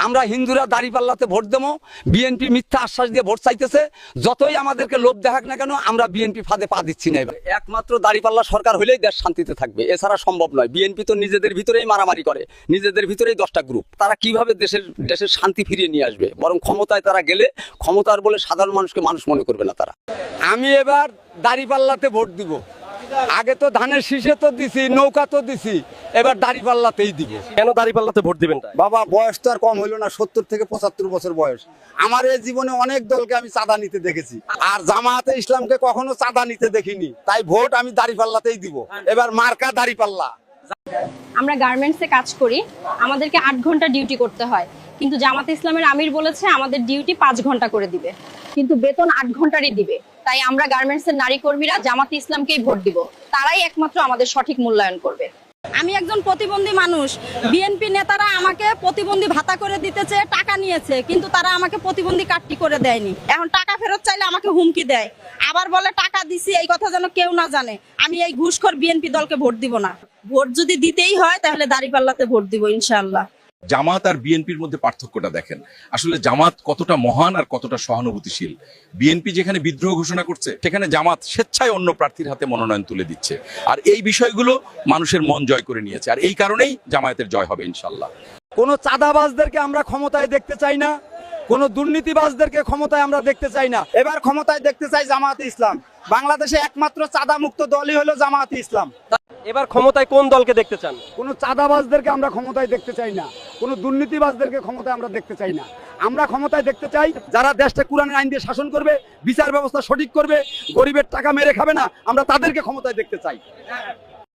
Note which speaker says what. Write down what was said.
Speaker 1: আমরা হিন্দুরা দাঁড়িপাল্লাতে ভোট দেবো, বিএনপি মিথ্যা আশ্বাস দিয়ে ভোট চাইতেছে। যতই আমাদেরকে লোভ দেখাক না কেন, আমরা বিএনপি ফাঁদে পা দিচ্ছি না। এবার একমাত্র দাঁড়িপাল্লা সরকার হলেই দেশ শান্তিতে থাকবে, এছাড়া সম্ভব নয়। বিএনপি তো নিজেদের ভিতরেই মারামারি করে, নিজেদের ভিতরেই 10টা গ্রুপ। তারা কিভাবে দেশের শান্তি ফিরিয়ে নিয়ে আসবে? বরং ক্ষমতায় তারা গেলে ক্ষমতার বলে সাধারণ মানুষকে মানুষ মনে করবে না তারা। আমি এবার দাঁড়িপাল্লাতে ভোট দিব। আগে তো ধানের শীষে তো দিছি, নৌকা তো দিছি, এবার দাঁড়িপাল্লাতেই দিব।
Speaker 2: কেন দাঁড়িপাল্লাতে ভোট দিবেন?
Speaker 3: বাবা, বয়স তো আর কম হইলো না, 70 থেকে 75 বছর বয়স। আমার এই জীবনে অনেক দলকে আমি চাঁদা নিতে দেখেছি, আর জামায়াতে ইসলামকে কখনো চাঁদা নিতে দেখিনি। তাই ভোট আমি দাঁড়িপাল্লাতেই দিব। এবার মার্কা দাঁড়িপাল্লা।
Speaker 4: আমরা গার্মেন্টসে কাজ করি, আমাদেরকে 8 ঘন্টা ডিউটি করতে হয়, কিন্তু জামাতে ইসলামের আমির বলেছে আমাদের ডিউটি 5 ঘন্টা করে দিবে, কিন্তু বেতন 8 ঘন্টারই দিবে। তাই আমরা গার্মেন্টসের নারী কর্মীরা জামাতে ইসলামকেই ভোট দিব। তারাই একমাত্র আমাদের সঠিক মূল্যায়ন করবে।
Speaker 5: আমি একজন প্রতিবন্ধী মানুষ। বিএনপি নেতারা আমাকে প্রতিবন্ধী ভাতা করে দিতেছে, টাকা নিয়েছে, কিন্তু তারা আমাকে প্রতিবন্ধী কার্ডটি করে দেয়নি। এখন টাকা ফেরত চাইলে আমাকে হুমকি দেয়, আবার বলে টাকা দিছি, এই কথা যেন কেউ না জানে। আমি এই ঘুষখোর বিএনপি দলকে ভোট দিব না। ভোট যদি দিতেই হয় তাহলে দাঁড়িপাল্লাতে ভোট দিব ইনশাআল্লাহ।
Speaker 6: জামাত আর বিএনপির মধ্যে পার্থক্যটা দেখেন। আসলে জামাত কতটা মহান আর কতটা সহানুভূতিশীল। বিএনপি যেখানে বিদ্রোহ ঘোষণা করছে, সেখানে জামাত স্বেচ্ছায় অন্য প্রার্থীর হাতে মনোনয়ন তুলে দিচ্ছে। আর এই বিষয়গুলো মানুষের মন জয় করে নিয়েছে, আর এই কারণেই জামায়াতের জয় হবে ইনশাল্লাহ।
Speaker 1: কোনো চাঁদাবাজদেরকে আমরা ক্ষমতায় দেখতে চাই না, কোনো দুর্নীতিবাজদেরকে ক্ষমতায় আমরা দেখতে চাই না।
Speaker 3: এবার ক্ষমতায় দেখতে চাই জামায়াতে ইসলাম। বাংলাদেশে একমাত্র চাঁদা মুক্ত দলই হলো জামায়াতে ইসলাম।
Speaker 2: এবার ক্ষমতায় কোন দলকে দেখতে চান?
Speaker 1: কোনো চাঁদাবাজদেরকে আমরা ক্ষমতায় দেখতে চাই না, কোনো দুর্নীতিবাজদেরকে ক্ষমতায় আমরা দেখতে চাই না। আমরা ক্ষমতায় দেখতে চাই যারা দেশটা কোরআনের আইন দিয়ে শাসন করবে, বিচার ব্যবস্থা সঠিক করবে, গরিবের টাকা মেরে খাবে না, আমরা তাদেরকে ক্ষমতায় দেখতে চাই।